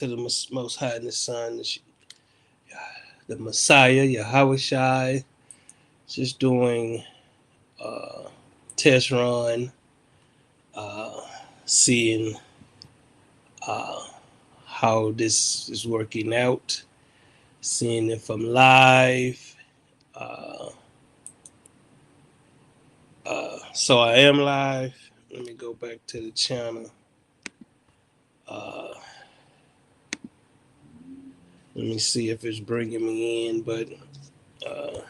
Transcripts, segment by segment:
to the Most High and the Son, the Messiah, Yahushai. Just doing test run, uh, seeing uh, how this is working out, seeing if I'm live. Uh, so I am live. Let me go back to the channel. Uh, Let me see if it's bringing me in, but uh,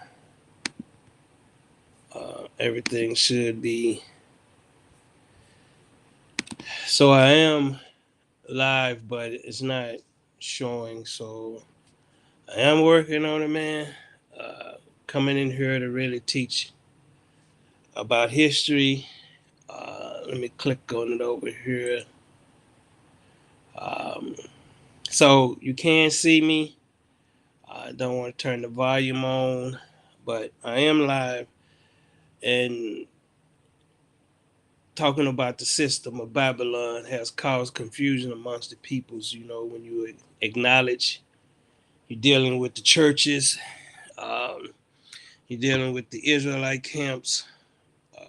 everything should be. So I am live, but it's not showing. So I am working on it, man. Uh, Coming in here to really teach about history. Let me click on it over here. Um, so you can see me. I don't want to turn the volume on, but I am live and talking about the system of Babylon has caused confusion amongst the peoples. You know, when you acknowledge you're dealing with the churches, um, you're dealing with the Israelite camps. Uh,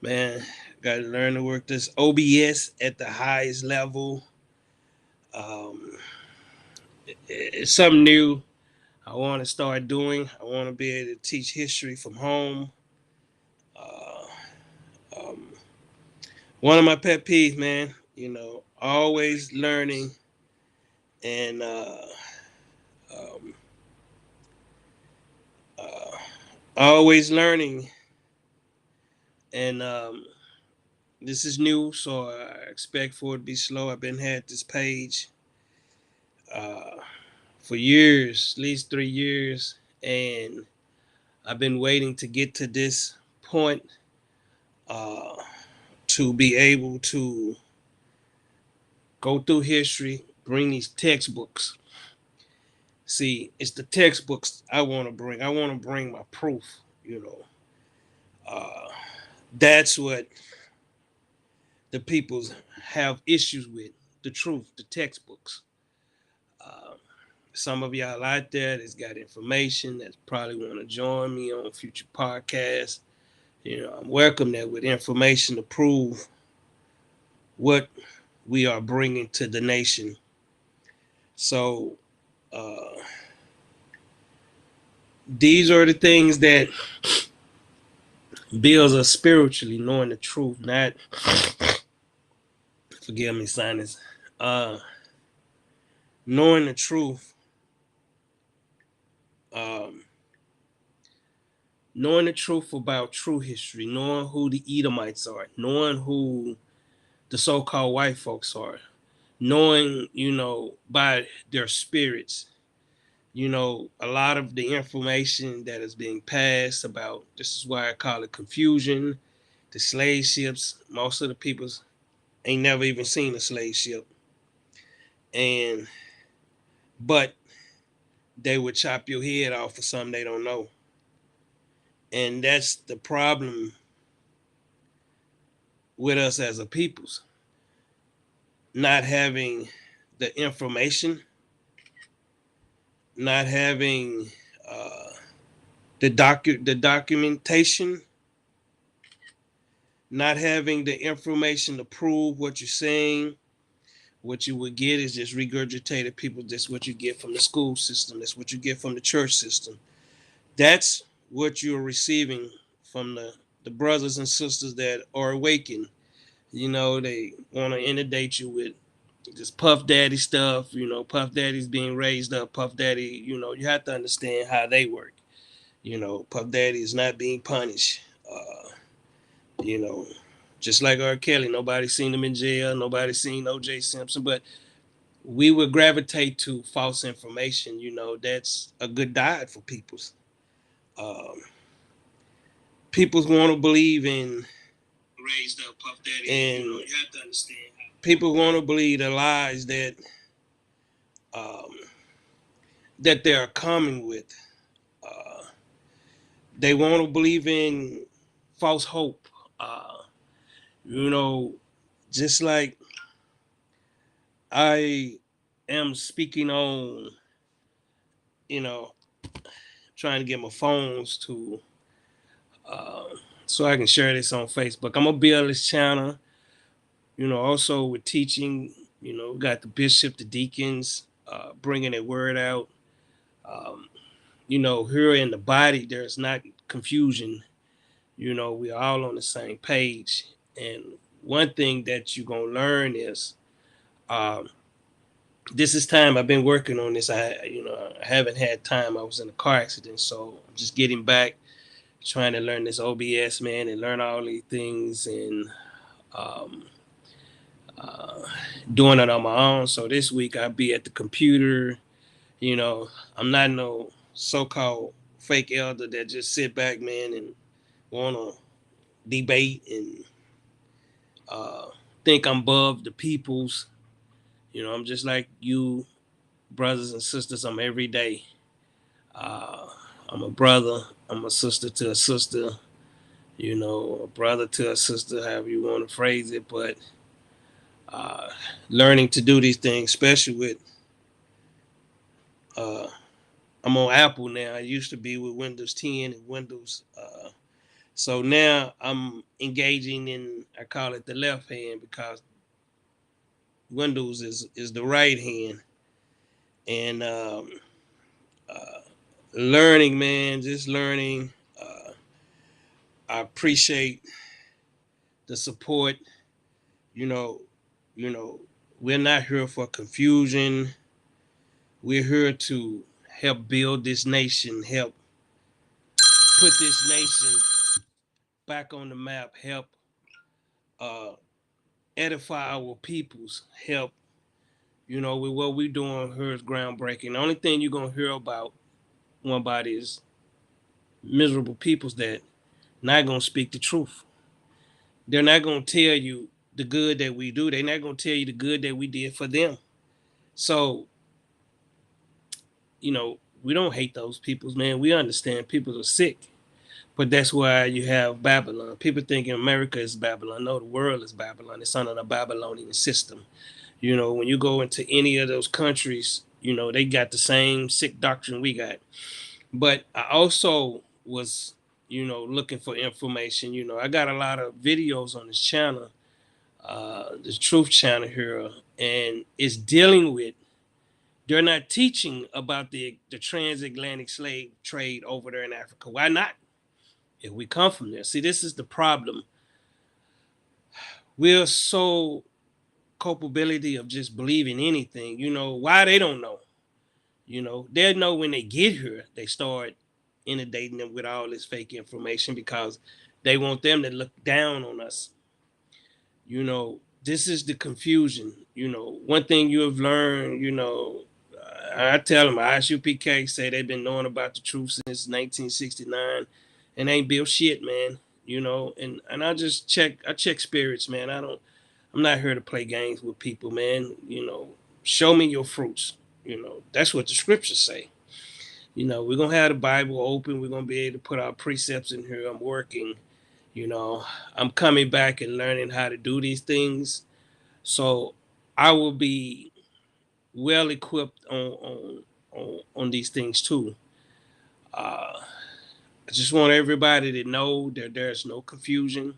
Man, got to learn to work this OBS at the highest level. Um, it's something new I want to start doing. I want to be able to teach history from home. Uh, um, One of my pet peeves, man, always learning and um, uh, always learning. And this is new, so I expect for it to be slow. I've been had this page uh, for years, at least 3 years, and I've been waiting to get to this point uh, to be able to go through history, bring these textbooks. See, it's the textbooks I want to bring. I want to bring my proof. You know, uh, that's what the people have issues with: the truth, the textbooks. Uh, some of y'all out there that's got information that's probably want to join me on future podcasts. I'm welcome that with information to prove what we are bringing to the nation. So uh, these are the things that builds us spiritually, knowing the truth, not forgive me, sinus. Uh, Knowing the truth, um, knowing the truth about true history, knowing who the Edomites are, knowing who the so-called white folks are, knowing, by their spirits, a lot of the information that is being passed about, this is why I call it confusion, the slave ships, most of the people ain't never even seen a slave ship. And, but they would chop your head off for something they don't know. And that's the problem with us as a peoples, not having the information, not having uh, the documentation, not having the information to prove what you're saying. What you would get is just regurgitated people. That's what you get from the school system. That's what you get from the church system. That's what you're receiving from the brothers and sisters that are awakened. They want to inundate you with just Puff Daddy stuff. Puff Daddy's being raised up. Puff Daddy, you have to understand how they work. Puff Daddy is not being punished. You know, just like R. Kelly, nobody seen him in jail. Nobody seen O.J. Simpson, but we would gravitate to false information. That's a good diet for people's. Um, People want to believe in raised up Puff Daddy, and you have to understand. People want to believe the lies um, that they are coming with. Uh, they want to believe in false hope. You know, just like I am speaking on, you know, trying to get my phones to uh, so I can share this on Facebook. I'm gonna build this channel, also with teaching. We got the bishop, the deacons, bringing a word out. Um, here in the body, there's not confusion. We're all on the same page. And one thing that you're gonna learn is, um, this is time I've been working on this. I haven't had time. I was in a car accident, so I'm just getting back, trying to learn this OBS, man, and learn all these things, and um, uh, doing it on my own. So this week I'll be at the computer. You know, I'm not no so-called fake elder that just sit back, man, and wanna debate and uh, think I'm above the peoples. I'm just like you, brothers and sisters. I'm every day. Uh, I'm a brother. I'm a sister to a sister. A brother to a sister, however you want to phrase it. But uh, learning to do these things, especially with uh, I'm on Apple now. I used to be with Windows 10 and Windows. So now I'm engaging in, I call it the left hand, because Windows is the right hand. And uh, learning, man, just learning. I appreciate the support. You know, you know, we're not here for confusion. We're here to help build this nation, help put this nation back on the map, help uh, edify our peoples, help, with what we're doing here is groundbreaking. The only thing you're going to hear about one body is miserable peoples that not going to speak the truth. They're not going to tell you the good that we do. They're not going to tell you the good that we did for them. So, we don't hate those peoples, man. We understand people are sick. But that's why you have Babylon. People think America is Babylon. No, the world is Babylon. It's under the Babylonian system. When you go into any of those countries, they got the same sick doctrine we got. But I also was, looking for information. I got a lot of videos on this channel, the Truth Channel here, and it's dealing with, they're not teaching about the transatlantic slave trade over there in Africa. Why not? If we come from there. See, this is the problem. We're so culpability of just believing anything. Why they don't know. They'll know when they get here. They start inundating them with all this fake information because they want them to look down on us. This is the confusion. One thing you have learned, I tell them, ISUPK say they've been knowing about the truth since 1969 and ain't built shit, man. And I check spirits, man. I'm not here to play games with people, man. Show me your fruits. That's what the scriptures say. We're gonna have the Bible open. We're gonna be able to put our precepts in here. I'm working. You know, I'm coming back and learning how to do these things. So I will be well equipped on these things too. I just want everybody to know that there's no confusion.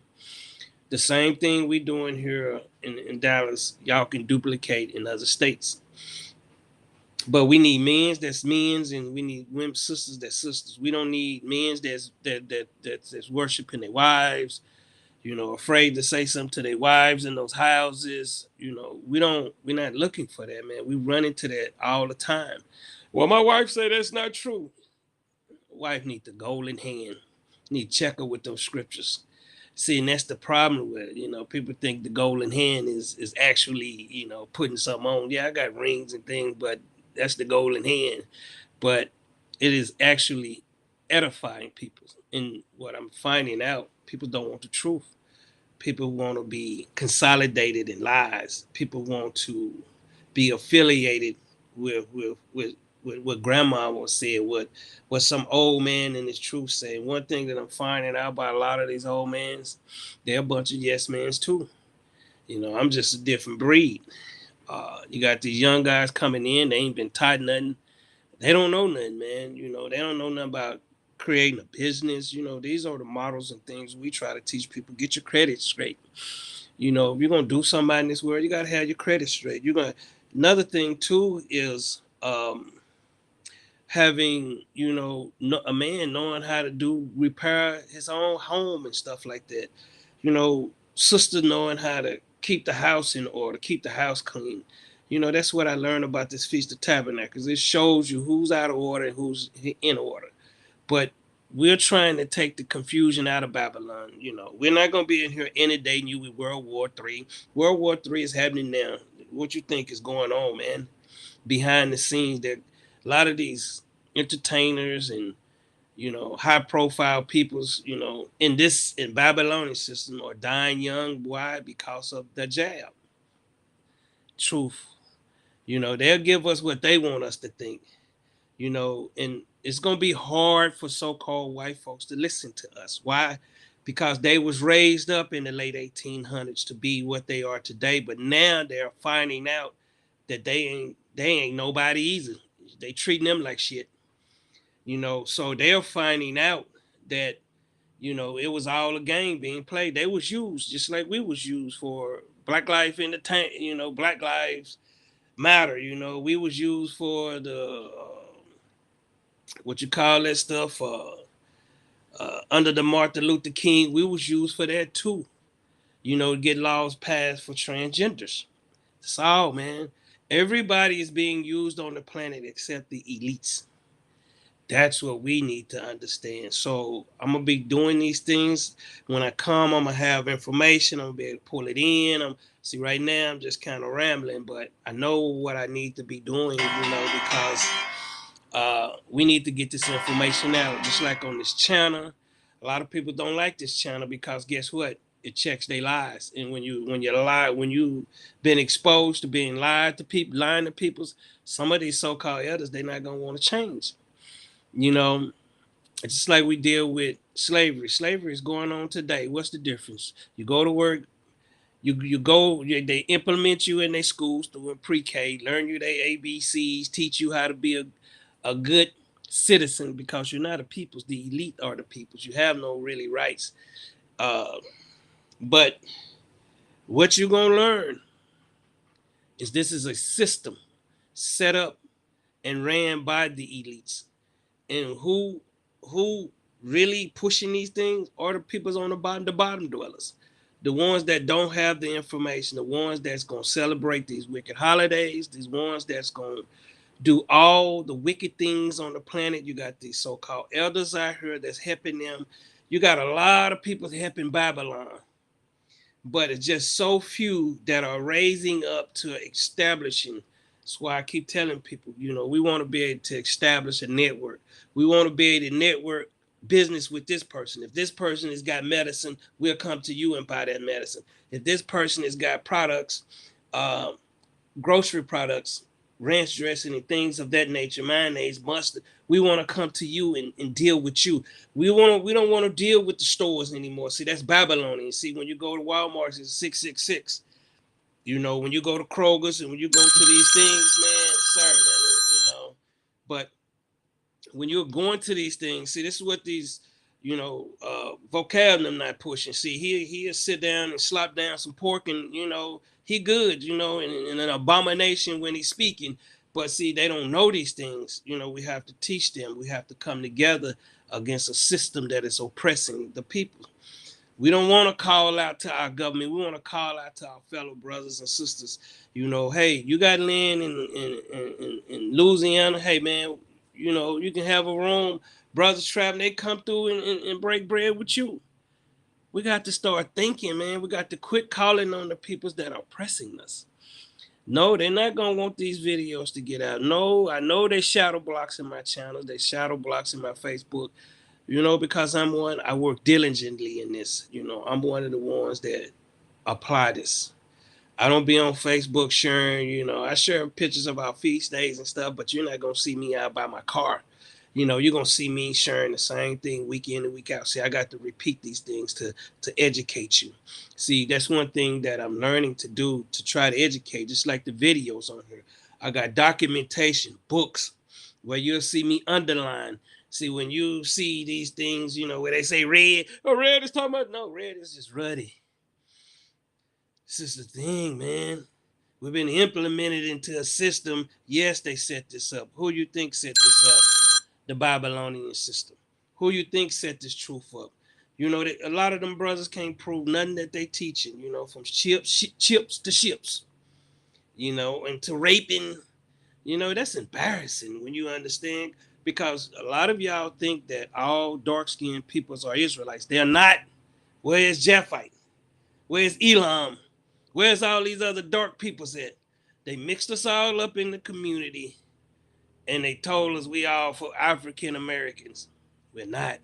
The same thing we doing here in Dallas, y'all can duplicate in other states. But we need men's that's men's, and we need women sisters that's sisters. We don't need men's that's worshiping their wives, afraid to say something to their wives in those houses. We're not looking for that, man. We run into that all the time. Well, my wife said that's not true. Wife need the golden hand. Need to check her with those scriptures. See, and that's the problem with it. People think the golden hand is actually, putting something on. Yeah, I got rings and things, but that's the golden hand. But it is actually edifying people. And what I'm finding out, people don't want the truth. People want to be consolidated in lies. People want to be affiliated with what grandma was saying, what some old man in his truth saying. One thing that I'm finding out about a lot of these old mans, they're a bunch of yes mans too. I'm just a different breed. You got these young guys coming in. They ain't been taught nothing. They don't know nothing, man. They don't know nothing about creating a business. These are the models and things we try to teach people. Get your credit straight. If you're gonna do something in this world, you gotta have your credit straight. Another thing too is having a man knowing how to do repair his own home and stuff like that. Sister knowing how to keep the house in order, keep the house clean. That's what I learned about this Feast of Tabernacles. It shows you who's out of order and who's in order. But we're trying to take the confusion out of Babylon. We're not going to be in here inundating you with World War III. World War III is happening now. What you think is going on, man? Behind the scenes, that a lot of these entertainers and high profile peoples, in Babylonian system are dying young. Why? Because of the jab. Truth. They'll give us what they want us to think. And it's gonna be hard for so-called white folks to listen to us. Why? Because they was raised up in the late 1800s to be what they are today, but now they're finding out that they ain't nobody either. They treating them like shit. So they're finding out that it was all a game being played. They was used just like we was used for Black Life in the tank. Black Lives Matter. We was used for the what you call that stuff under the Martin Luther King. We was used for that too. To get laws passed for transgenders. That's all, man. Everybody is being used on the planet except the elites. That's what we need to understand. So I'm gonna be doing these things. When I come, I'm gonna have information. I'm gonna be able to pull it in. See right now I'm just kind of rambling, but I know what I need to be doing, because we need to get this information out. Just like on this channel, a lot of people don't like this channel because guess what? It checks their lies. And when you've been exposed to being lying to people, some of these so-called elders, they're not gonna want to change. It's just like we deal with slavery. Slavery is going on today. What's the difference? You go to work, they implement you in their schools through pre-K, learn you their ABCs, teach you how to be a good citizen because you're not a peoples. The elite are the peoples. You have no really rights. But what you're gonna learn is this is a system set up and ran by the elites. And who really pushing these things are the peoples on the bottom dwellers. The ones that don't have the information, the ones that's gonna celebrate these wicked holidays, these ones that's gonna do all the wicked things on the planet. You got these so-called elders out here that's helping them. You got a lot of people helping Babylon, but it's just so few that are raising up to establishing. That's why I keep telling people, we want to be able to establish a network. We want to be able to network business with this person. If this person has got medicine, we'll come to you and buy that medicine. If this person has got products, uh, grocery products, ranch dressing and things of that nature, mayonnaise, mustard, we want to come to you and deal with you. We don't want to deal with the stores anymore. See, that's Babylonian. See, when you go to Walmart, it's 666. When you go to Kroger's and when you go to these things, man, sorry, man, but when you're going to these things, see, this is what these, vocab not pushing. See, he'll sit down and slop down some pork and, he good, and an abomination when he's speaking. But see, they don't know these things. We have to teach them. We have to come together against a system that is oppressing the people. We don't want to call out to our government. We want to call out to our fellow brothers and sisters. Hey, you got land in Louisiana. Hey, man, you can have a room. Brothers traveling, they come through and break bread with you. We got to start thinking, man. We got to quit calling on the peoples that are oppressing us. No, they're not going to want these videos to get out. No, I know they shadow blocks in my channels. They shadow blocks in my Facebook. Because I work diligently in this. I'm one of the ones that apply this. I don't be on Facebook sharing, I share pictures of our feast days and stuff, but you're not going to see me out by my car. You're gonna see me sharing the same thing week in and week out. See, I got to repeat these things to educate you. See, that's one thing that I'm learning to do to try to educate, just like the videos on here. I got documentation, books, where you'll see me underline. See, when you see these things, where they say red, oh, red is talking about, no, red is just ruddy. This is the thing, man. We've been implemented into a system. Yes, they set this up. Who you think set this up? The Babylonian system. Who you think set this truth up? That a lot of them brothers can't prove nothing that they teaching. From chips to ships. And to raping. That's embarrassing when you understand, because a lot of y'all think that all dark-skinned peoples are Israelites. They're not. Where's Japhite? Where's Elam? Where's all these other dark peoples at? They mixed us all up in the community, and they told us we all for African Americans. We're not.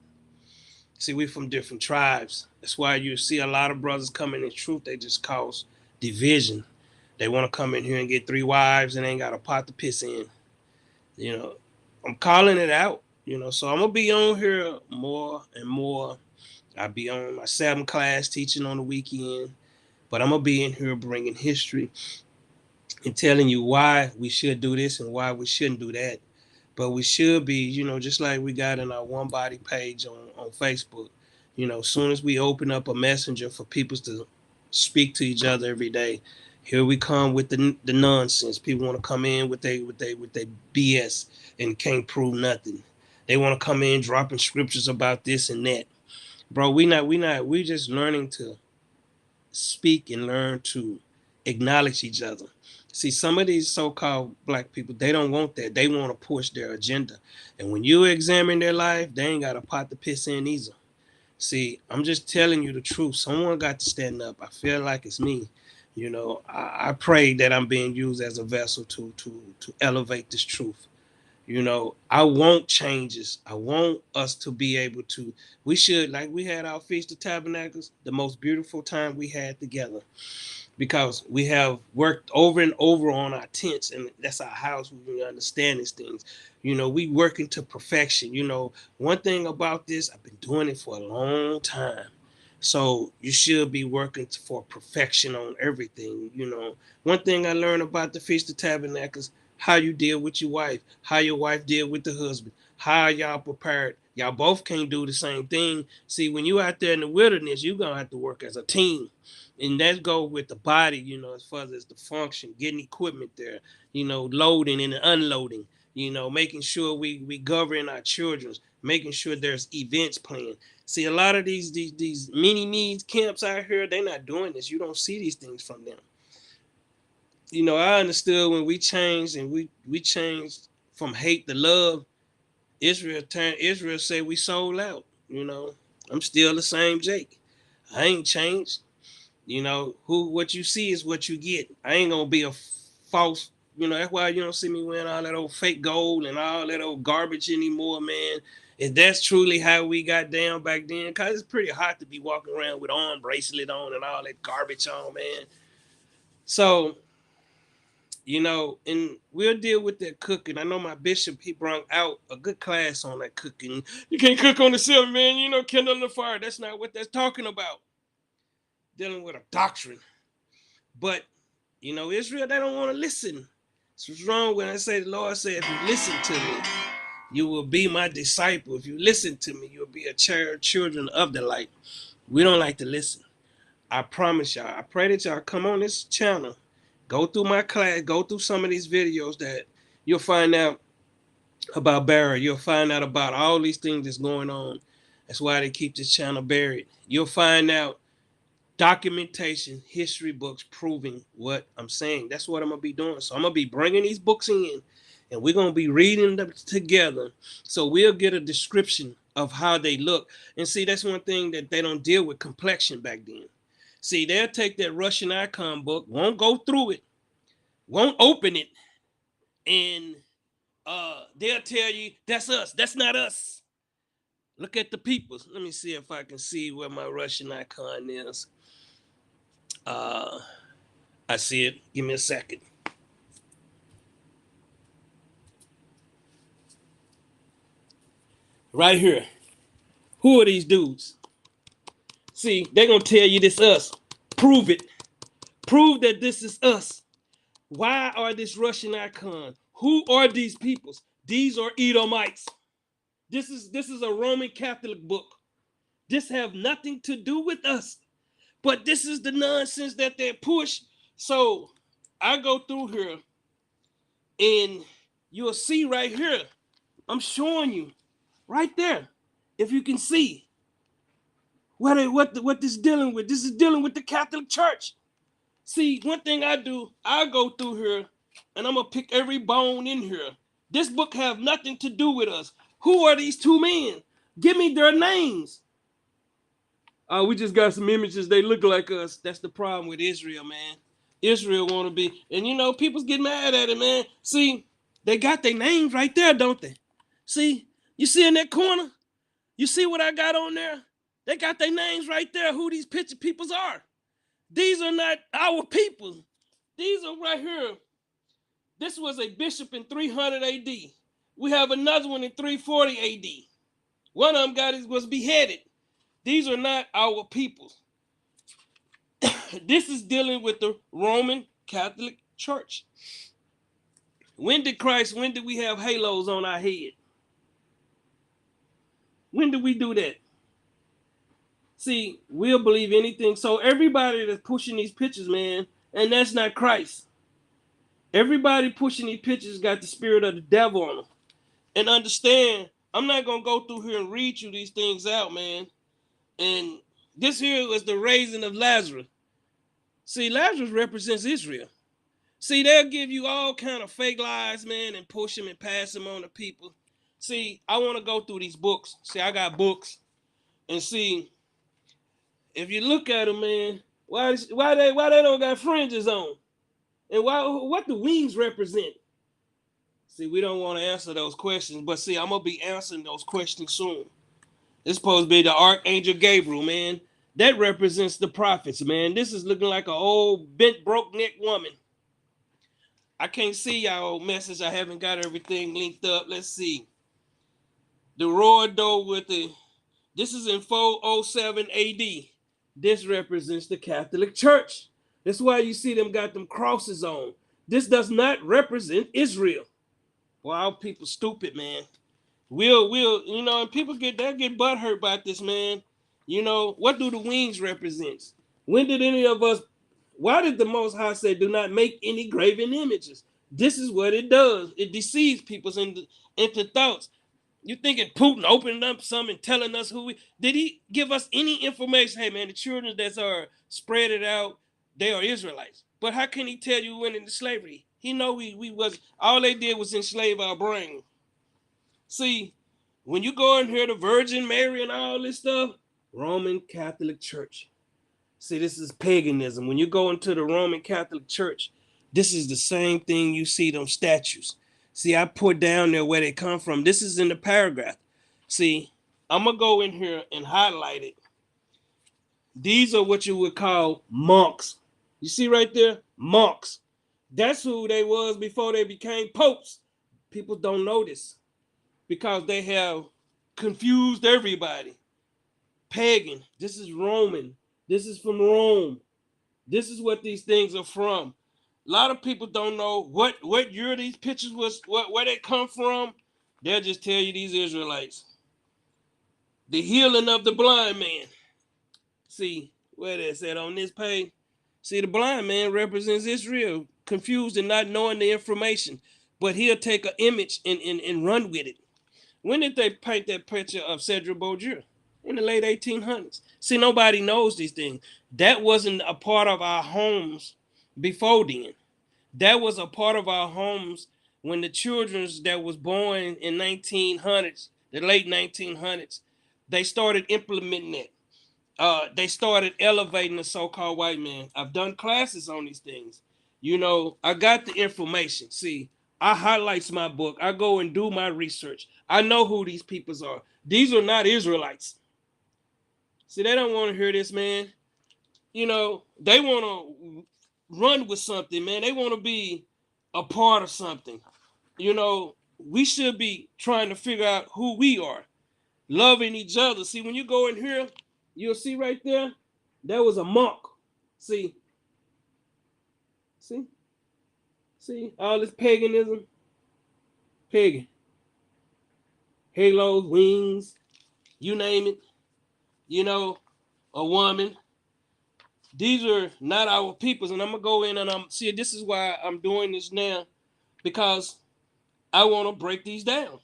See, we from different tribes. That's why you see a lot of brothers coming in truth. They just cause division. They want to come in here and get 3 wives and ain't got a pot to piss in. I'm calling it out. So I'm gonna be on here more and more. I'll be on my 7 class teaching on the weekend, but I'm gonna be in here bringing history and telling you why we should do this and why we shouldn't do that. But we should be, just like we got in our One Body page on Facebook. As soon as we open up a messenger for people to speak to each other every day, here we come with the nonsense. People want to come in with they BS and can't prove nothing. They want to come in dropping scriptures about this and that. Bro, we just learning to speak and learn to acknowledge each other. See, some of these so-called black people, they don't want that. They want to push their agenda. And when you examine their life, they ain't got a pot to piss in either. See, I'm just telling you the truth. Someone got to stand up. I feel like it's me. I pray that I'm being used as a vessel to elevate this truth. I want changes. I want us to be able to. We should, like we had our Feast of Tabernacles, the most beautiful time we had together, because we have worked over and over on our tents, and that's our house. We understand these things. We working to perfection. One thing about this, I've been doing it for a long time. So you should be working for perfection on everything. One thing I learned about the Feast of Tabernacles, how you deal with your wife, how your wife deal with the husband, how y'all prepared. Y'all both can't do the same thing. See, when you out there in the wilderness, you're going to have to work as a team. And that go with the body, as far as the function, getting equipment there, loading and unloading, making sure we govern our children, making sure there's events planned. See, a lot of these mini needs camps out here, they're not doing this. You don't see these things from them. I understood when we changed and we changed from hate to love. Israel say we sold out. I'm still the same Jake. I ain't changed. What you see is what you get. I ain't gonna be a false. That's why you don't see me wearing all that old fake gold and all that old garbage anymore, man. If that's truly how we got down back then, cause it's pretty hot to be walking around with arm bracelet on and all that garbage on, man. So, and we'll deal with that cooking. I know my bishop, he brought out a good class on that cooking. You can't cook on the silver, man. Kindle the fire. That's not what that's talking about. Dealing with a doctrine. But, Israel, they don't want to listen. That's what's wrong when I say the Lord said, if you listen to me, you will be my disciple. If you listen to me, you'll be a children of the light. We don't like to listen. I promise y'all. I pray that y'all come on this channel, go through my class, go through some of these videos that you'll find out about Barry. You'll find out about all these things that's going on. That's why they keep this channel buried. You'll find out documentation, history books proving what I'm saying. That's what I'm going to be doing. So I'm going to be bringing these books in, and we're going to be reading them together. So we'll get a description of how they look. And see, that's one thing that they don't deal with complexion back then. See, they'll take that Russian icon book, won't go through it, won't open it, and they'll tell you, that's us. That's not us. Look at the peoples. Let me see if I can see where my Russian icon is. I see it. Give me a second. Right here. Who are these dudes? See, they're going to tell you this us. Prove it. Prove that this is us. Why are this Russian icon? Who are these peoples? These are Edomites. This is a Roman Catholic book. This have nothing to do with us. But this is the nonsense that they push. So I go through here and you'll see right here. I'm showing you right there. If you can see what this dealing with. This is dealing with the Catholic Church. See, one thing I do, I go through here and I'm gonna pick every bone in here. This book have nothing to do with us. Who are these two men? Give me their names. We just got some images. They look like us. That's the problem with Israel, man. Israel want to be, and you know, people's get mad at it, man. See, they got their names right there, don't they? See, you see in that corner? You see what I got on there? They got their names right there, who these picture peoples are. These are not our people. These are right here. This was a bishop in 300 AD. We have another one in 340 AD. One of them was beheaded. These are not our people. This is dealing with the Roman Catholic Church. When did we have halos on our head? When did we do that? See, we'll believe anything. So everybody that's pushing these pictures, man, and that's not Christ. Everybody pushing these pictures got the spirit of the devil on them. And understand, I'm not going to go through here and read you these things out, man. And this here was the raising of Lazarus. See, Lazarus represents Israel. See, they'll give you all kind of fake lies, man, and push them and pass them on to people. See, I want to go through these books. See, I got books. And see, if you look at them, man, why they don't got fringes on? And what the wings represent? See, we don't want to answer those questions, but see, I'm gonna be answering those questions soon. It's supposed to be the Archangel Gabriel, man. That represents the prophets, man. This is looking like an old bent, broke neck woman. I can't see y'all message. I haven't got everything linked up. Let's see. The royal door with this is in 407 AD. This represents the Catholic Church. That's why you see them got them crosses on. This does not represent Israel. Wow, people stupid, man. We'll, you know, and people get butthurt about this, man. You know, what do the wings represent? When did any of us, why did the Most High say, do not make any graven images? This is what it does. It deceives people into thoughts. You thinking Putin opening up something and telling us who did he give us any information? Hey, man, the children that are spread it out, they are Israelites. But how can he tell you we went into slavery? He know we was, all they did was enslave our brain. See, when you go in here, the Virgin Mary and all this stuff, Roman Catholic Church. See, this is paganism. When you go into the Roman Catholic Church, this is the same thing you see them statues. See, I put down there where they come from. This is in the paragraph. See, I'm going to go in here and highlight it. These are what you would call monks. You see right there? Monks. That's who they was before they became popes. People don't know this because they have confused everybody. Pagan. This is Roman. This is from Rome. This is what these things are from. A lot of people don't know what year these pictures was, where they come from. They'll just tell you these Israelites. The healing of the blind man. See, where that's at on this page. See, the blind man represents Israel, confused and not knowing the information. But he'll take an image and run with it. When did they paint that picture of Cedric Beaudieu? In the late 1800s. See, nobody knows these things. That wasn't a part of our homes before then. That was a part of our homes when the children that was born in 1900s, the late 1900s, they started implementing it. They started elevating the so-called white man. I've done classes on these things. You know, I got the information. See, I highlights my book. I go and do my research. I know who these peoples are. These are not Israelites. See, they don't want to hear this, man. You know, they want to run with something, man. They want to be a part of something. You know, we should be trying to figure out who we are. loving each other. See, when you go in here, you'll see right there, there was a monk. See, see, see, all this paganism, pagan, halos, wings, you name it, you know, a woman. These are not our peoples, and I'm gonna go in and see. This is why I'm doing this now, because I want to break these down.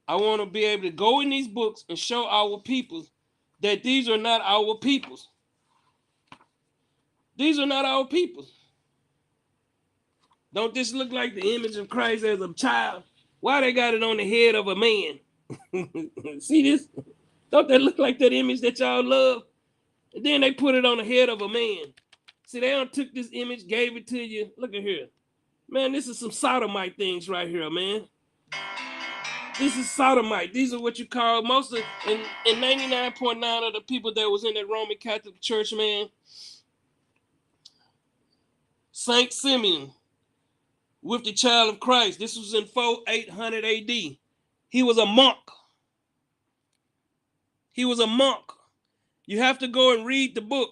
I want to be able to go in these books and show our peoples that these are not our peoples. These are not our peoples. Don't this look like the image of Christ as a child? Why they got it on the head of a man? See this? Don't that look like that image that y'all love? And then they put it on the head of a man. See, they done took this image, gave it to you. Look at here. Man, this is some sodomite things right here, man. This is sodomite. These are what you call most of, in 99.9 of the people that was in that Roman Catholic Church, man. Saint Simeon with the child of Christ. This was in 800 AD. He was a monk. He was a monk. You have to go and read the book.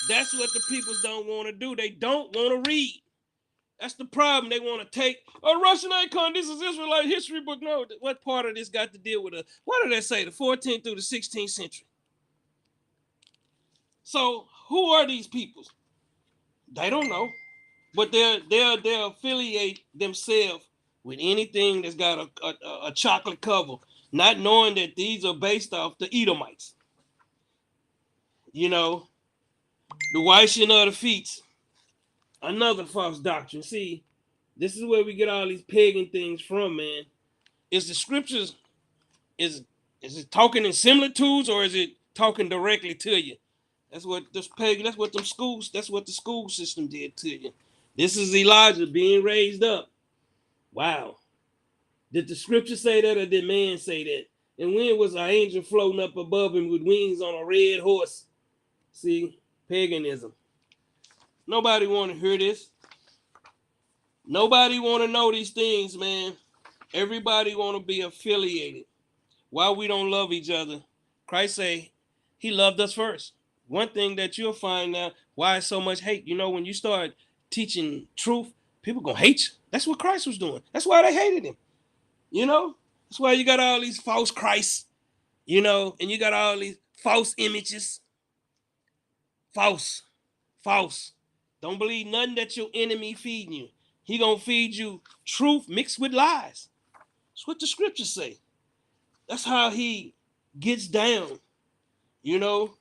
That's what the people don't want to do. They don't want to read. That's the problem. They want to take a Russian icon. This is Israelite history book. No, what part of this got to deal with what did they say? The 14th through the 16th century. So who are these people? They don't know, but they'll affiliate themselves with anything that's got a chocolate cover, not knowing that these are based off the Edomites. You know, the washing of the feet. Another false doctrine. See, this is where we get all these pagan things from, man. Is the scriptures, is it talking in similitudes, or is it talking directly to you? That's what this pagan, that's what the school system did to you. This is Elijah being raised up. Wow. Did the scripture say that, or did man say that? And when was an angel floating up above him with wings on a red horse? See, paganism. Nobody want to hear this. Nobody want to know these things, man. Everybody want to be affiliated. Why we don't love each other? Christ say he loved us first. One thing that you'll find now, why is so much hate? You know, when you start teaching truth, people gonna hate you. That's what Christ was doing. That's why they hated him. You know, that's why you got all these false Christs, you know, and you got all these false images. False. Don't believe nothing that your enemy feeding you. He gonna feed you truth mixed with lies. That's what the scriptures say. That's how he gets down. You know.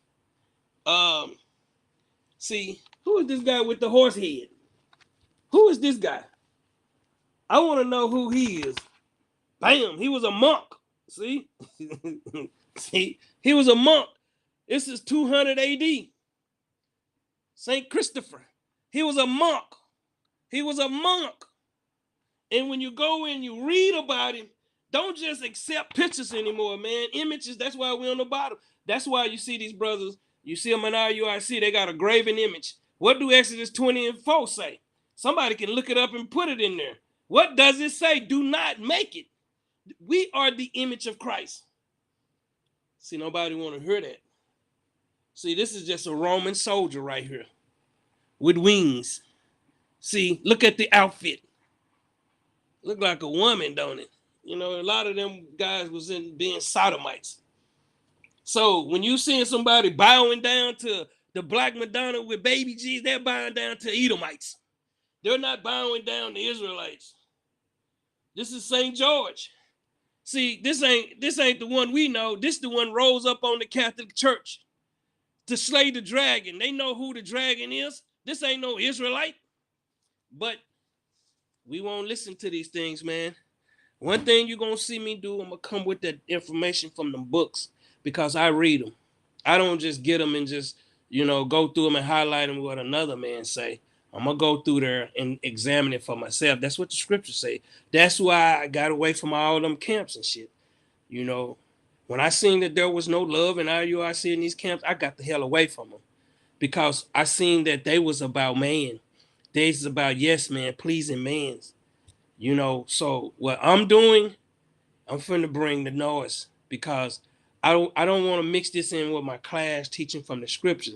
See, who is this guy with the horse head? Who is this guy? I want to know who he is. Bam, he was a monk. See? See, he was a monk. This is 200 AD. Saint Christopher. He was a monk. He was a monk. And when you go and you read about him, don't just accept pictures anymore, man. Images, that's why we're on the bottom. That's why you see these brothers, you see them in RUIC, they got a graven image. What do Exodus 20:4 say? Somebody can look it up and put it in there. What does it say? Do not make it. We are the image of Christ. See, nobody want to hear that. See, this is just a Roman soldier right here with wings. See, look at the outfit. Look like a woman, don't it? You know, a lot of them guys was in being sodomites. So when you seeing somebody bowing down to the Black Madonna with baby G's, they're bowing down to Edomites. They're not bowing down to Israelites. This is St. George. See, this ain't the one we know. This the one rose up on the Catholic Church to slay the dragon. They know who the dragon is. This ain't no Israelite. But we won't listen to these things, man. One thing you're going to see me do, I'm going to come with that information from the books because I read them. I don't just get them and just, you know, go through them and highlight them what another man say. I'm going to go through there and examine it for myself. That's what the scriptures say. That's why I got away from all them camps and shit. You know, when I seen that there was no love in RUIC in these camps, I got the hell away from them because I seen that they was about man. They was about yes man, pleasing mans. You know, so what I'm doing, I'm finna bring the noise. because I don't want to mix this in with my class teaching from the scriptures.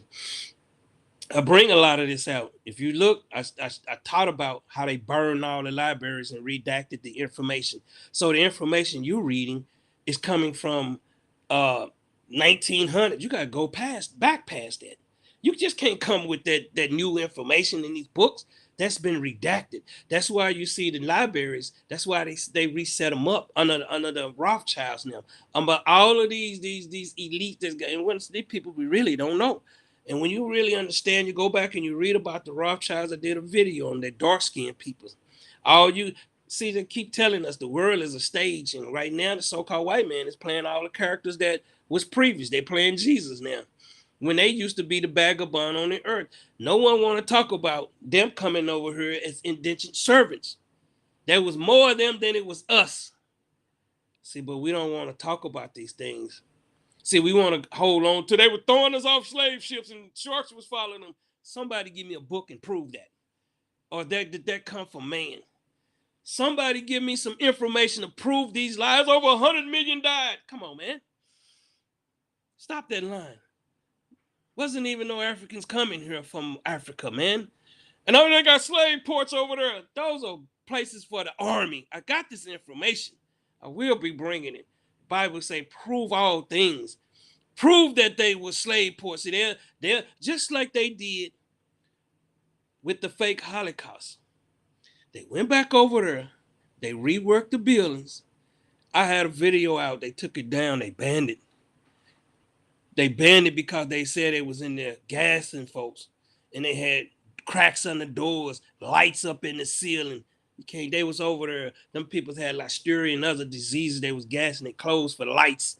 I bring a lot of this out. If you look, I taught about how they burned all the libraries and redacted the information. So the information you're reading is coming from 1900. You got to go back past that. You just can't come with that new information in these books. That's been redacted. That's why you see the libraries. That's why they reset them up under the Rothschilds now. But all of these elites and once these people we really don't know. And when you really understand, you go back and you read about the Rothschilds. I did a video on their dark-skinned people. All you see, they keep telling us the world is a stage, and right now the so-called white man is playing all the characters that was previous. They're playing Jesus now, when they used to be the vagabond on the earth. No one want to talk about them coming over here as indentured servants. There was more of them than it was us. See, but we don't want to talk about these things. See, we want to hold on to. They were throwing us off slave ships and sharks was following them. Somebody give me a book and prove that. Or did that come from man? Somebody give me some information to prove these lies. Over 100 million died. Come on, man. Stop that line. Wasn't even no Africans coming here from Africa, man. And over they got slave ports over there. Those are places for the army. I got this information. I will be bringing it. The Bible say, prove all things. Prove that they were slave ports. See, they're just like they did with the fake Holocaust. They went back over there. They reworked the buildings. I had a video out. They took it down. They banned it. They banned it because they said it was in there gassing folks. And they had cracks on the doors, lights up in the ceiling. They was over there. Them people had listeria and other diseases. They was gassing their clothes for the lights.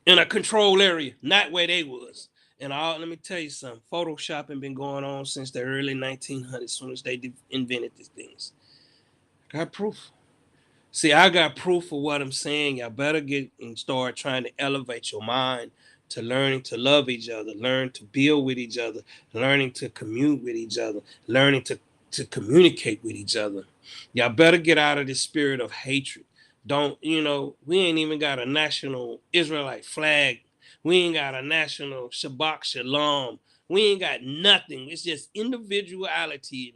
In a control area, not where they was. And let me tell you something. Photoshopping been going on since the early 1900s, as soon as they invented these things. I got proof. See, I got proof of what I'm saying. Y'all better get and start trying to elevate your mind to learning to love each other, learn to build with each other, learning to commute with each other, learning to communicate with each other. Y'all better get out of this spirit of hatred. We ain't even got a national Israelite flag. We ain't got a national Shabbat Shalom. We ain't got nothing. It's just individuality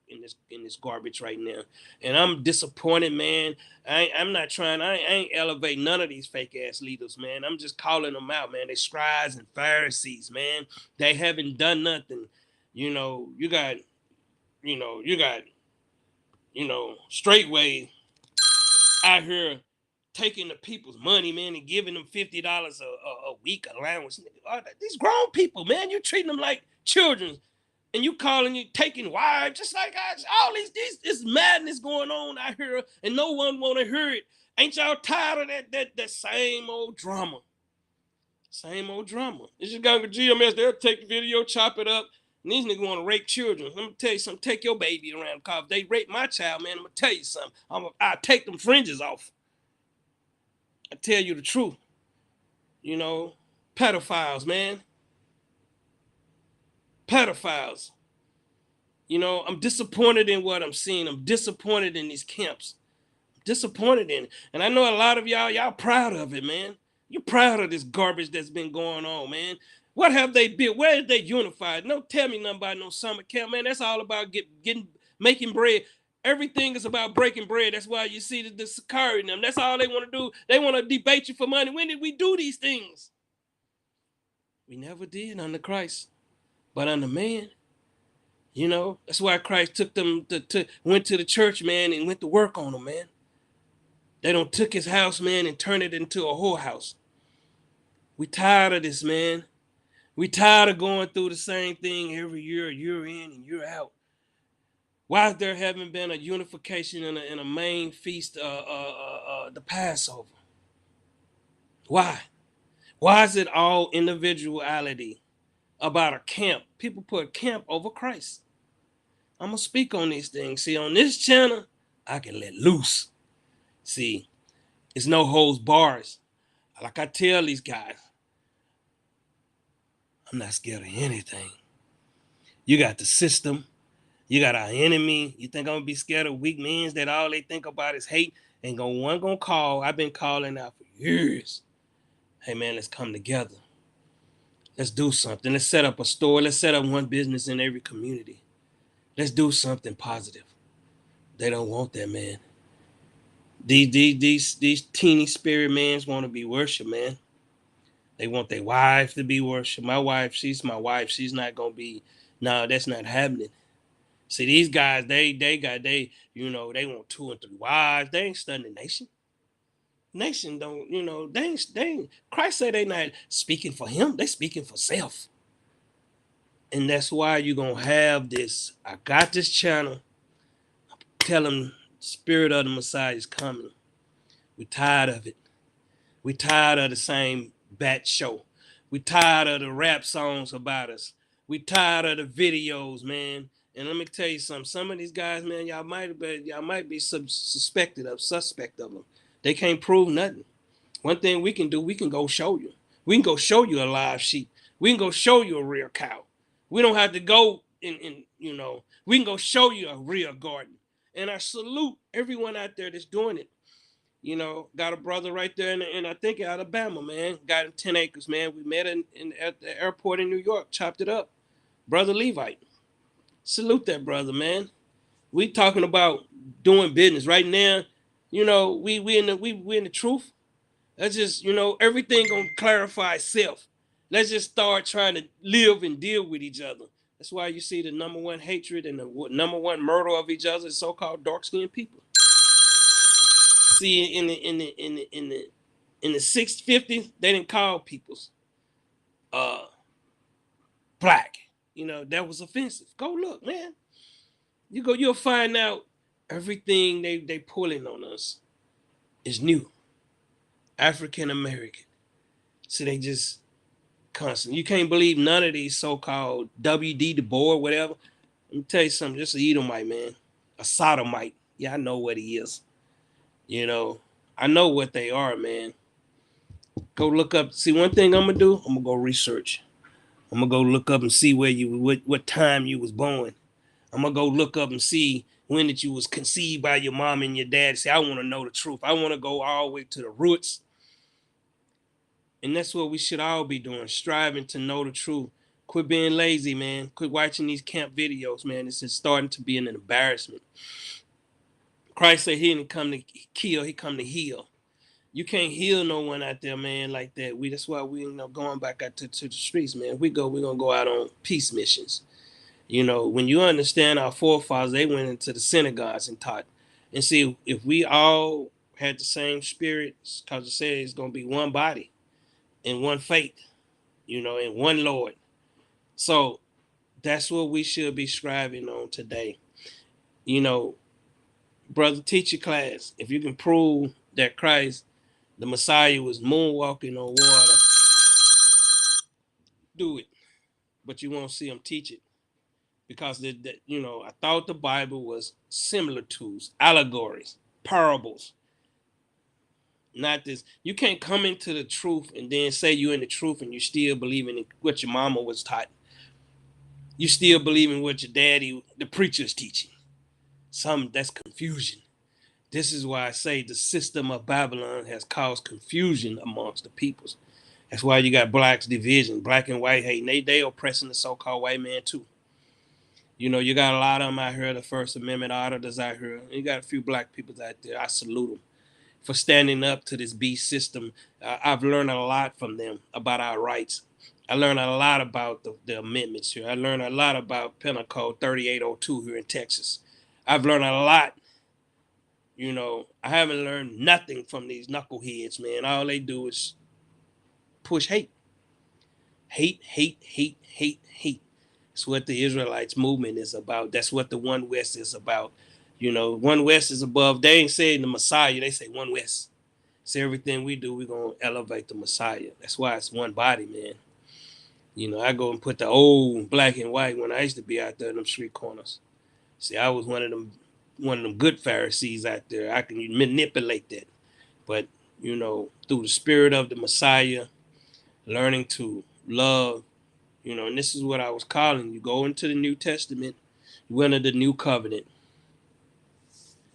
in this garbage right now. And I'm disappointed, man. I'm not trying. I ain't elevate none of these fake ass leaders, man. I'm just calling them out, man. They scribes and Pharisees, man. They haven't done nothing. You got straightway out here taking the people's money, man, and giving them $50 a week allowance. These grown people, man, you treating them like children, and you taking wives, just like all this madness going on out here, and no one want to hear it. Ain't y'all tired of that same old drama? Same old drama. It's just got GMS. They'll take the video, chop it up. And these niggas want to rape children. Let me tell you something. Take your baby around. Because if they rape my child, man, I'm going to tell you something. I'll take them fringes off. I tell you the truth. Pedophiles, man. Pedophiles. I'm disappointed in what I'm seeing. I'm disappointed in these camps. I'm disappointed in it. And I know a lot of y'all proud of it, man. You're proud of this garbage that's been going on, man. What have they built? Where is they unified? Don't tell me nothing about no summer camp, man. That's all about making bread. Everything is about breaking bread. That's why you see the Sakari in them. That's all they want to do. They want to debate you for money. When did we do these things? We never did under Christ. But under man, that's why Christ took them went to the church, man, and went to work on them, man. They don't took his house, man, and turned it into a whorehouse. We tired of this, man. We tired of going through the same thing every year in and year out. Why there haven't been a unification in a main feast, the Passover? Why? Why is it all individuality about a camp? People put camp over Christ. I'm going to speak on these things. See, on this channel, I can let loose. See, it's no holds bars. Like I tell these guys, I'm not scared of anything. You got the system, You got our enemy. You think I'm gonna be scared of weak men that all they think about is hate? Ain't gonna call. I've been calling out for years. Hey man, let's come together. Let's do something. Let's set up a store. Let's set up one business in every community. Let's do something positive. They don't want that, man. These teeny spirit mans want to be worshipped, man. They want their wife to be worshipped. My wife, she's my wife. She's not gonna be. No, that's not happening. See, these guys, they want 2 and 3 wives. They ain't studying the nation. Nation don't, they ain't. Christ said they not speaking for him. They speaking for self. And that's why you're gonna have this. I got this channel. Tell them spirit of the Messiah is coming. We tired of it. We tired of the same bat show. We tired of the rap songs about us. We tired of the videos, man. And let me tell you something. Some of these guys, man, y'all might be suspect of them. They can't prove nothing. One thing we can do, we can go show you. We can go show you a live sheep. We can go show you a real cow. We don't have to go we can go show you a real garden. And I salute everyone out there that's doing it. Got a brother right there in I think Alabama, man. Got him 10 acres, man. We met at the airport in New York, chopped it up. Brother Levite. Salute that brother, man. We talking about doing business right now. We in the truth. Let's just, everything gonna clarify itself. Let's just start trying to live and deal with each other. That's why you see the number one hatred and the number one murder of each other is so-called dark-skinned people. See, in the 650s, they didn't call peoples black. That was offensive. Go look, man. You'll find out everything they pulling on us is new. African American. So they just constant. You can't believe none of these so-called WD Du Bois, whatever. Let me tell you something. Just an Edomite, man. A sodomite. Yeah, I know what he is. I know what they are, man. Go look up. See, one thing I'm gonna do. I'm gonna go research. I'm gonna go look up and see what time you was born. I'm gonna go look up and see when that you was conceived by your mom and your dad. See, I want to know the truth. I want to go all the way to the roots. And that's what we should all be doing, striving to know the truth. Quit being lazy, man. Quit watching these camp videos, man. It's just starting to be an embarrassment. Christ said he didn't come to kill, he come to heal. You can't heal no one out there, man, like that. That's why we going back out to the streets, man. We're gonna go out on peace missions. When you understand our forefathers, they went into the synagogues and taught. And see, if we all had the same spirit, because it says it's gonna be one body and one faith, and one Lord. So that's what we should be striving on today. Brother, teach your class. If you can prove that Christ, the Messiah, was moonwalking on water, do it. But you won't see him teach it. Because, I thought the Bible was similitudes, allegories, parables. Not this. You can't come into the truth and then say you're in the truth and you still believing in what your mama was taught. You still believe in what your daddy, the preacher, is teaching. That's confusion. This is why I say the system of Babylon has caused confusion amongst the peoples. That's why you got blacks division, black and white hate. They oppressing the so-called white man too. You got a lot of them out here, the First Amendment auditors out here. You got a few black people out there. I salute them for standing up to this beast system. I've learned a lot from them about our rights. I learned a lot about the amendments here. I learned a lot about Penal Code 3802 here in Texas. I've learned a lot. I haven't learned nothing from these knuckleheads, man. All they do is push hate. Hate, hate, hate, hate, hate. That's what the Israelites movement is about. That's what the One West is about. One West is above. They ain't saying the Messiah. They say One West. So everything we do, we're going to elevate the Messiah. That's why it's one body, man. I go and put the old black and white when I used to be out there in them street corners. See, I was one of them good Pharisees out there. I can manipulate that. But, through the spirit of the Messiah, learning to love, and this is what I was calling. You go into the New Testament, We're under the new covenant.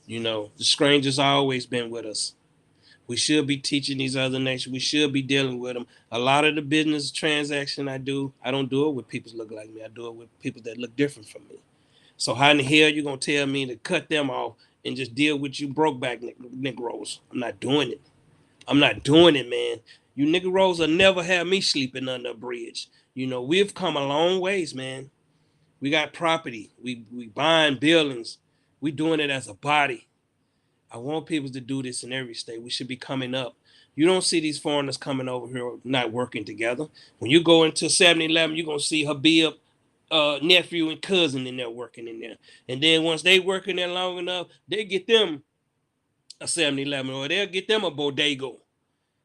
You know, the strangers always been with us. We should be teaching these other nations. We should be dealing with them. A lot of the business transaction I don't do it with people that look like me. I do it with people that look different from me. So how in the hell you gonna tell me to cut them off and just deal with you broke back Negroes? I'm not doing it. I'm not doing it, man. You Negroes will never have me sleeping under a bridge. You know, we've come a long ways, man. We got property. We buying buildings. We doing it as a body. I want people to do this in every state. We should be coming up. You don't see these foreigners coming over here not working together. When you go into 7-Eleven, you're going to see Habib, nephew and cousin in there working in there. And then once they working there long enough, they get them a 7-Eleven or they'll get them a bodega.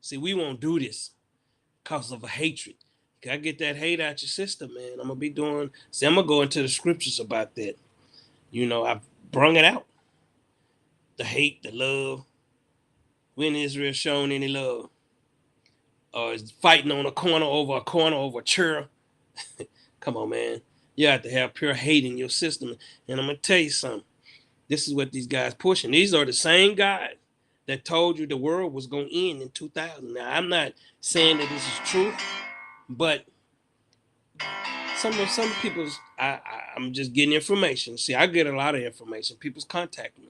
See, we won't do this because of a hatred. You got to get that hate out your system, man. I'm going to go into the scriptures about that. You know, I've brung it out. The hate, the love. When Israel shown any love? Or is fighting on a corner over a chair? Come on, man. You have to have pure hate in your system. And I'm going to tell you something. This is what these guys pushing. These are the same guys that told you the world was going to end in 2000. Now, I'm not saying that this is true, but some people's, I'm just getting information. See, I get a lot of information. People's contact me.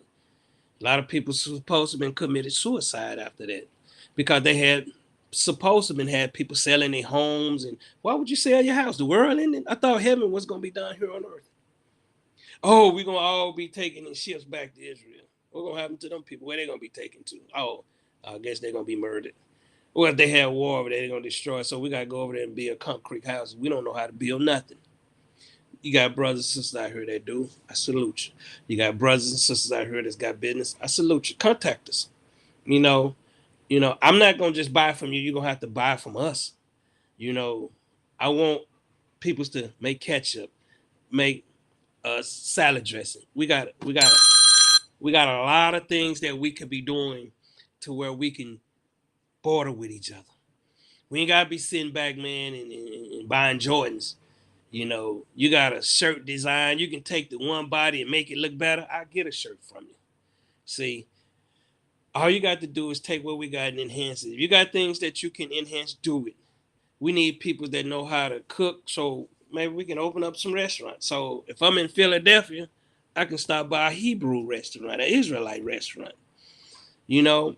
A lot of people supposed to have been committed suicide after that because they had supposed to have been had people selling their homes. And why would you sell your house? The world ended. I thought heaven was going to be done here on earth. Oh, we're going to all be taking in ships back to Israel. What's going to happen to them people? Where they going to be taken to? Oh, I guess they're going to be murdered. Or if they have war over there, they're going to destroy. So we got to go over there and build concrete houses. We don't know how to build nothing. You got brothers and sisters out here that do. I salute you. You got brothers and sisters out here that's got business. I salute you. Contact us. You know, I'm not gonna just buy from you. You're gonna have to buy from us. You know, I want people to make ketchup, make salad dressing. We got a lot of things that we could be doing to where we can border with each other. We ain't gotta be sitting back, man, and buying Jordans. You know, you got a shirt design. You can take the one body and make it look better. I'll get a shirt from you. See, all you got to do is take what we got and enhance it. If you got things that you can enhance, do it. We need people that know how to cook, so maybe we can open up some restaurants. So if I'm in Philadelphia, I can stop by a Hebrew restaurant, an Israelite restaurant. You know,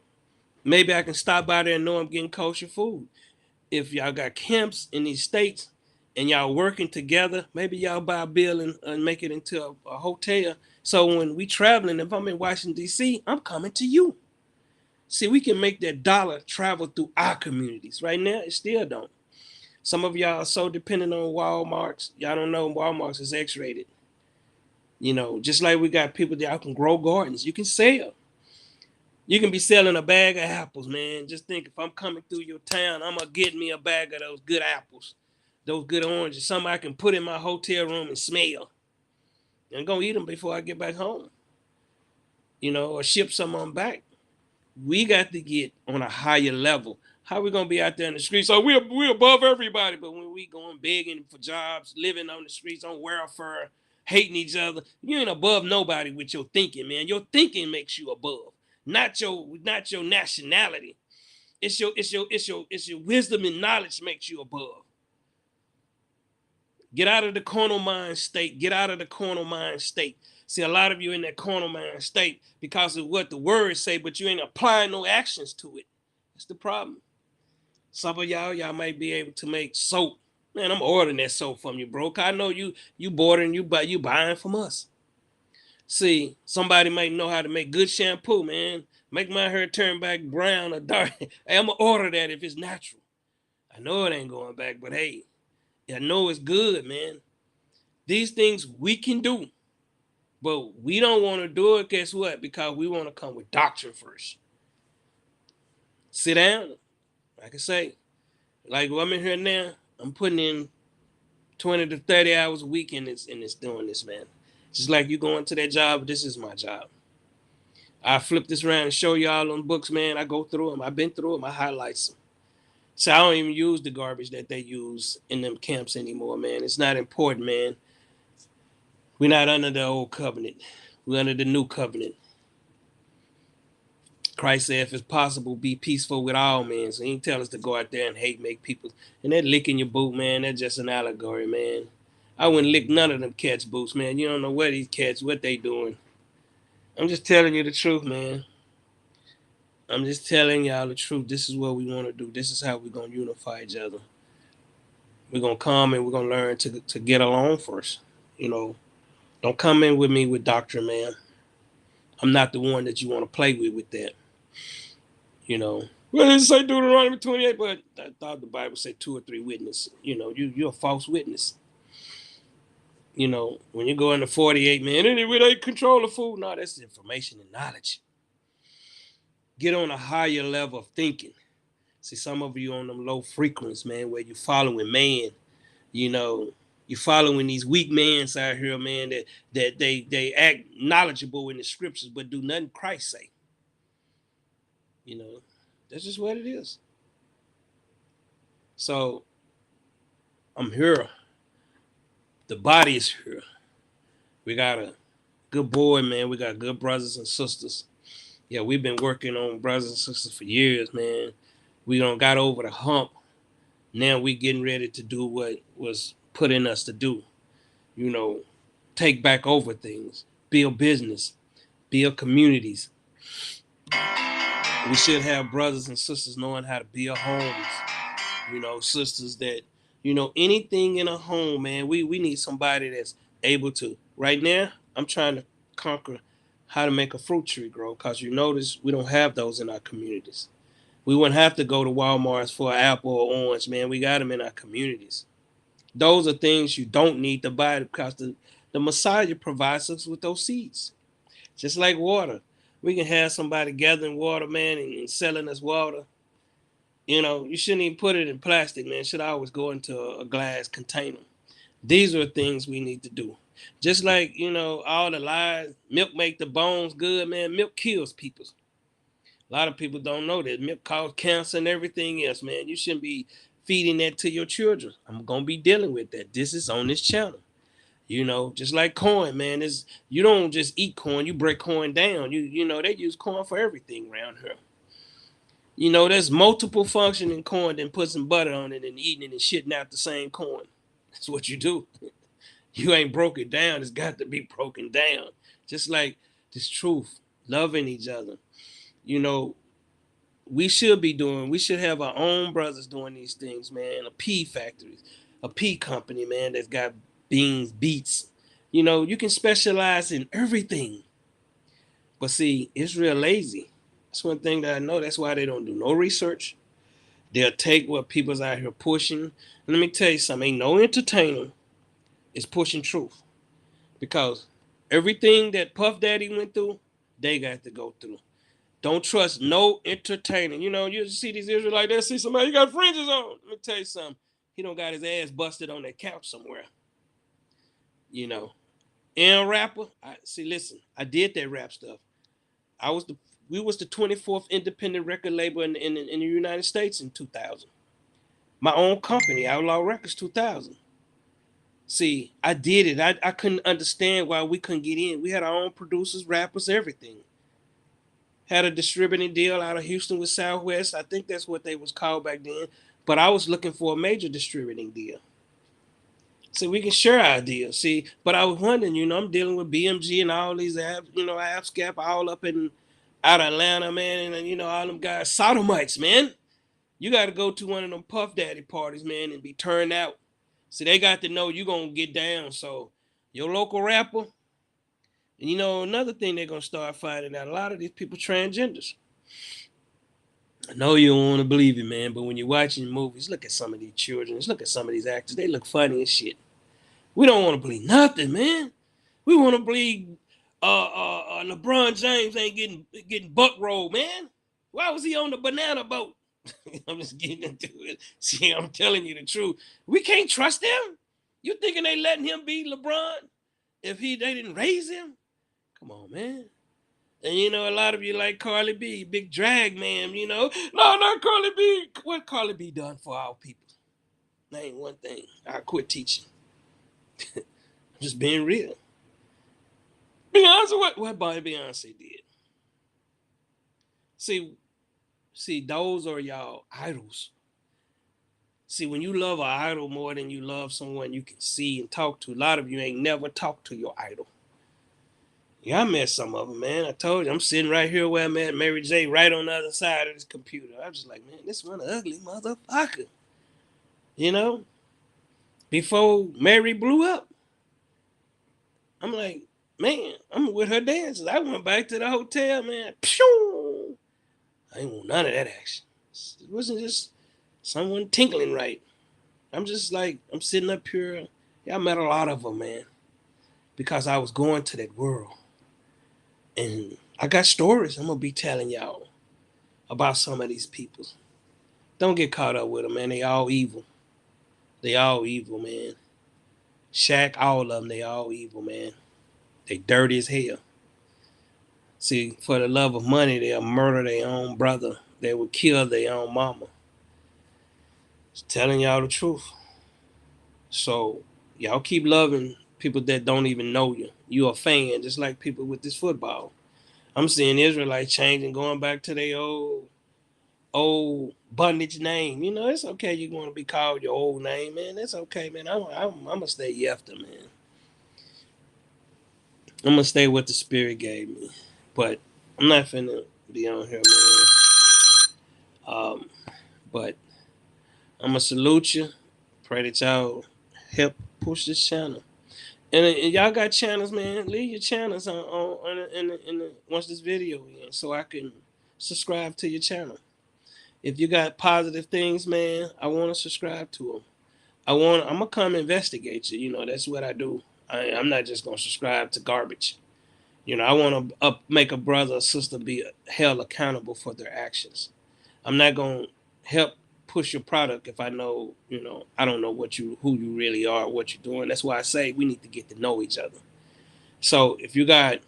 maybe I can stop by there and know I'm getting kosher food. If y'all got camps in these states and y'all working together, maybe y'all buy a building and make it into a hotel. So when we traveling, if I'm in Washington, D.C., I'm coming to you. See, we can make that dollar travel through our communities. Right now, it still don't. Some of y'all are so dependent on Walmarts. Y'all don't know Walmarts is X-rated. You know, just like we got people that y'all can grow gardens. You can sell. You can be selling a bag of apples, man. Just think if I'm coming through your town, I'm going to get me a bag of those good apples, those good oranges, something I can put in my hotel room and smell. And I'm going to eat them before I get back home. You know, or ship some of them back. We got to get on a higher level. How are we going to be out there in the streets? So we're above everybody. But when we going begging for jobs, living on the streets, on welfare, hating each other, you ain't above nobody with your thinking, man. Your thinking makes you above. Not your nationality. It's your wisdom and knowledge makes you above. Get out of the carnal mind state. Get out of the carnal mind state. See, a lot of you in that carnal mind state because of what the words say, but you ain't applying no actions to it. That's the problem. Some of y'all might be able to make soap. Man, I'm ordering that soap from you, bro. I know you bordering, you buying from us. See, somebody might know how to make good shampoo, man. Make my hair turn back brown or dark. Hey, I'm going to order that if it's natural. I know it ain't going back, but hey, I know it's good, man. These things we can do, but we don't want to do it. Guess what? Because we want to come with doctrine first. Sit down. Like I say, like I'm in here now, I'm putting in 20 to 30 hours a week in this doing this, man. Just like you going to that job, this is my job. I flip this around and show y'all on books, man. I go through them. I've been through them. I highlight them. So I don't even use the garbage that they use in them camps anymore, man. It's not important, man. We're not under the old covenant. We're under the new covenant. Christ said, if it's possible, be peaceful with all men. So he ain't tell us to go out there and hate, make people. And that licking your boot, man, that's just an allegory, man. I wouldn't lick none of them cats' boots, man. You don't know what these cats, what they doing. I'm just telling you the truth, man. I'm just telling y'all the truth. This is what we want to do. This is how we're going to unify each other. We're going to come and we're going to learn to get along first. You know, don't come in with me with doctrine, man. I'm not the one that you want to play with that. You know, well, it say Deuteronomy 28, but I thought the Bible said 2 or 3 witnesses. You know, you're a false witness. You know, when you go into 48, man, anyway, they control the food. No, that's information and knowledge. Get on a higher level of thinking. See, some of you on them low frequencies, man, where you following man. You know, you following these weak mans out here, man, that they act knowledgeable in the scriptures, but do nothing Christ say. You know, that's just what it is. So I'm here. The body is here. We got a good boy, man. We got good brothers and sisters. Yeah, we've been working on brothers and sisters for years, man. We done got over the hump. Now we getting ready to do what was put in us to do. You know, take back over things, build business, build communities. We should have brothers and sisters knowing how to build homes. You know, sisters that, you know, anything in a home, man, we need somebody that's able to. Right now, I'm trying to conquer how to make a fruit tree grow, because you notice we don't have those in our communities. We wouldn't have to go to Walmart's for an apple or orange, man. We got them in our communities. Those are things you don't need to buy, because the Messiah provides us with those seeds. Just like water. We can have somebody gathering water, man, and selling us water. You know, you shouldn't even put it in plastic, man. It should always go into a glass container. These are things we need to do. Just like, you know, all the lies, milk make the bones good, man. Milk kills people. A lot of people don't know that milk causes cancer and everything else, man. You shouldn't be feeding that to your children. I'm going to be dealing with that. This is on this channel. You know, just like corn, man. You don't just eat corn, you break corn down. You know, they use corn for everything around here. You know, there's multiple functioning corn than put some butter on it and eating it and shitting out the same corn. That's what you do. You ain't broke it down. It's got to be broken down. Just like this truth, loving each other. You know, we should have our own brothers doing these things, man. A pea factory, a pea company, man, that's got beans, beets. You know, you can specialize in everything. But see, it's real lazy. That's one thing that I know. That's why they don't do no research. They'll take what people's out here pushing. And let me tell you something, ain't no entertainer is pushing truth. Because everything that Puff Daddy went through, they got to go through. Don't trust no entertainer. You know, you see these Israelites, they see somebody, you got fringes on. Let me tell you something. He don't got his ass busted on that couch somewhere. You know. And rapper, listen, I did that rap stuff. We was the 24th independent record label in the United States in 2000. My own company, Outlaw Records 2000. See, I did it. I couldn't understand why we couldn't get in. We had our own producers, rappers, everything. Had a distributing deal out of Houston with Southwest. I think that's what they was called back then. But I was looking for a major distributing deal. See, we can share ideas. See, but I was wondering, you know, I'm dealing with BMG and all these apps, you know, AppScap all up in out of Atlanta, man, and you know, all them guys, sodomites, man. You got to go to one of them Puff Daddy parties, man, and be turned out. See, they got to know you gonna get down. So your local rapper, and you know, another thing they're gonna start finding out, a lot of these people transgenders. I know you don't want to believe it, man, but when you're watching movies, look at some of these children, just look at some of these actors, they look funny as shit. We don't want to believe nothing, man. We want to believe LeBron James ain't getting buck rolled, man. Why was he on the banana boat? I'm just getting into it. See, I'm telling you the truth. We can't trust him. You thinking they letting him be LeBron if they didn't raise him? Come on, man. And you know, a lot of you like Carly B, big drag man, you know. No, not Carly B. What Carly B done for our people? Name one thing. I quit teaching. Just being real. Beyonce, what Beyonce did? See, those are y'all idols. See, when you love an idol more than you love someone you can see and talk to, a lot of you ain't never talked to your idol. Yeah, I met some of them, man. I told you, I'm sitting right here where I met Mary J. right on the other side of this computer. I was just like, man, this one ugly motherfucker. You know, before Mary blew up, I'm like, man, I'm with her dances. I went back to the hotel, man. Pew! I ain't want none of that action. It wasn't just someone tinkling right. I'm just like, I'm sitting up here. Yeah, I met a lot of them, man, because I was going to that world. And I got stories I'm going to be telling y'all about some of these people. Don't get caught up with them, man. They all evil. They all evil, man. Shaq, all of them, they all evil, man. They dirty as hell. See, for the love of money, they'll murder their own brother. They will kill their own mama. Just telling y'all the truth. So y'all keep loving people that don't even know you. You a fan, just like people with this football. I'm seeing Israelites changing, going back to their old bondage name. You know, it's okay. You want to be called your old name, man. It's okay, man. I'm gonna stay Yefta, man. I'm gonna stay what the Spirit gave me, but I'm not finna be on here, man. But I'm gonna salute you. Pray that y'all help push this channel. And y'all got channels, man. Leave your channels on once this video ends, so I can subscribe to your channel. If you got positive things, man, I want to subscribe to them. I'm gonna come investigate you. You know, that's what I do. I'm not just gonna subscribe to garbage. You know, I want to make a brother or sister be held accountable for their actions. I'm not gonna help push your product if I know, you know, I don't know who you really are, what you're doing. That's why I say we need to get to know each other. So if you got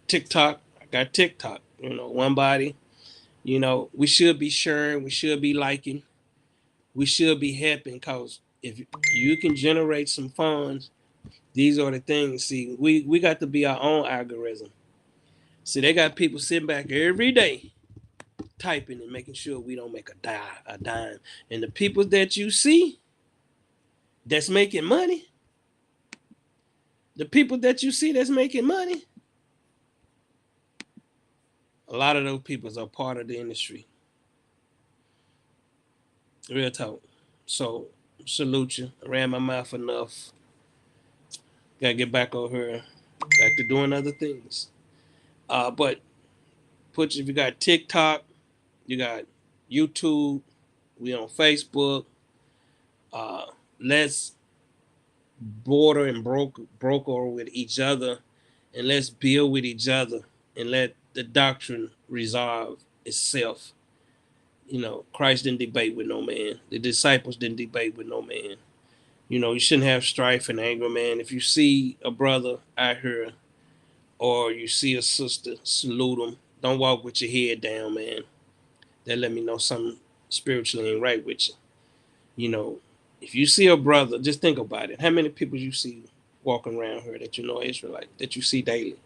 TikTok, I got TikTok. You know, one body. You know, we should be sharing, we should be liking, we should be helping, because if you can generate some funds, these are the things. See, we got to be our own algorithm. See, they got people sitting back every day typing and making sure we don't make a dime. And the people that you see that's making money, the people that you see that's making money, a lot of those people are part of the industry. Real talk. So salute you. I ran my mouth enough. Gotta get back on here, back to doing other things. But if you got TikTok, you got YouTube, we on Facebook. Let's border and broker with each other, and let's build with each other, and let the doctrine resolve itself. You know, Christ didn't debate with no man. The disciples didn't debate with no man. You know, you shouldn't have strife and anger, man. If you see a brother out here or you see a sister, salute them. Don't walk with your head down, man. That let me know something spiritually ain't right with you. You know, if you see a brother, just think about it. How many people you see walking around here that you know Israelite, that you see daily?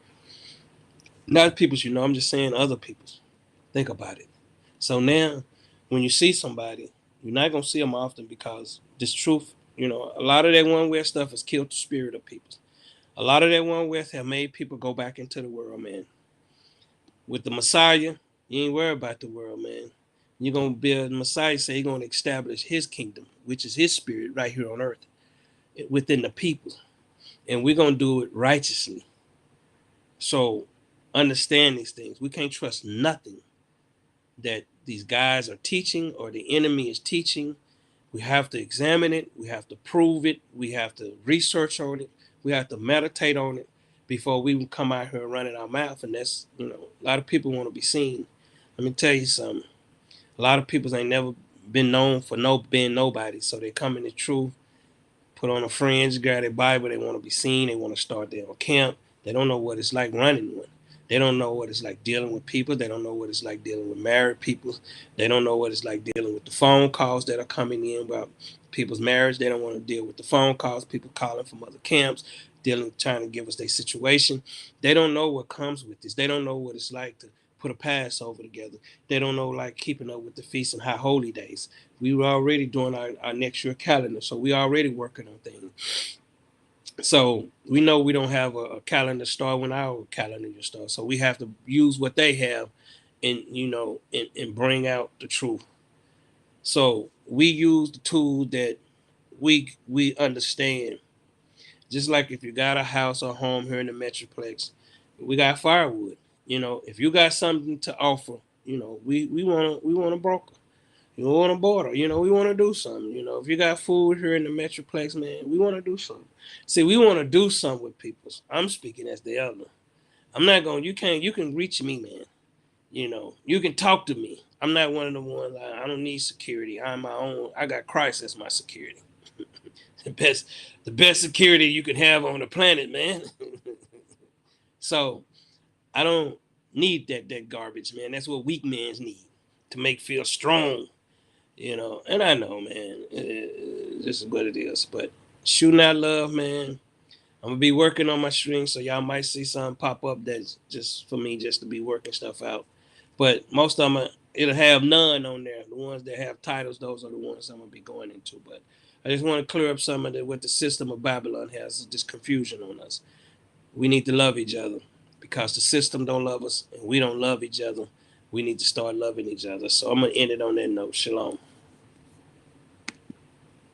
Not people you know, I'm just saying other people's. Think about it. So now, when you see somebody, you're not going to see them often, because this truth, you know, a lot of that one West stuff has killed the spirit of people. A lot of that one West have made people go back into the world, man. With the Messiah, you ain't worried about the world, man. You're going to build, Messiah say he's going to establish his kingdom, which is his spirit right here on earth, within the people. And we're going to do it righteously. So understand these things. We can't trust nothing that these guys are teaching or the enemy is teaching. We have to examine it. We have to prove it. We have to research on it. We have to meditate on it before we can come out here running our mouth. And that's, you know, a lot of people want to be seen. Let me tell you something. A lot of people ain't never been known for being nobody. So they come in the truth, put on a fringe, grab their Bible. They want to be seen. They want to start their own camp. They don't know what it's like running one. They don't know what it's like dealing with people. They don't know what it's like dealing with married people. They don't know what it's like dealing with the phone calls that are coming in about people's marriage. They don't want to deal with the phone calls, people calling from other camps, trying to give us their situation. They don't know what comes with this. They don't know what it's like to put a Passover together. They don't know like keeping up with the feasts and high holy days. We were already doing our next year calendar, so we already working on things. So we know we don't have a calendar start when our calendar year starts. So we have to use what they have, and and bring out the truth. So we use the tool that we understand. Just like if you got a house or home here in the Metroplex, we got firewood. If you got something to offer, we want a broker. You want a border. We want to do something. If you got food here in the Metroplex, man, we want to do something. See, we want to do something with people. I'm speaking as the elder. I'm not going. You can reach me, man. You can talk to me. I'm not one of the ones. I don't need security. I'm my own. I got Christ as my security. The best security you can have on the planet, man. So I don't need that garbage, man. That's what weak men need to make feel strong. And I know, man, this is what it is. But shooting out love, man. I'm gonna be working on my stream, so y'all might see something pop up that's just for me, just to be working stuff out. But most of them, it'll have none on there. The ones that have titles, those are the ones I'm gonna be going into. But I just want to clear up some of the what the system of Babylon has, this confusion on us. We need to love each other because the system don't love us and we don't love each other. We need to start loving each other. So I'm gonna end it on that note. Shalom.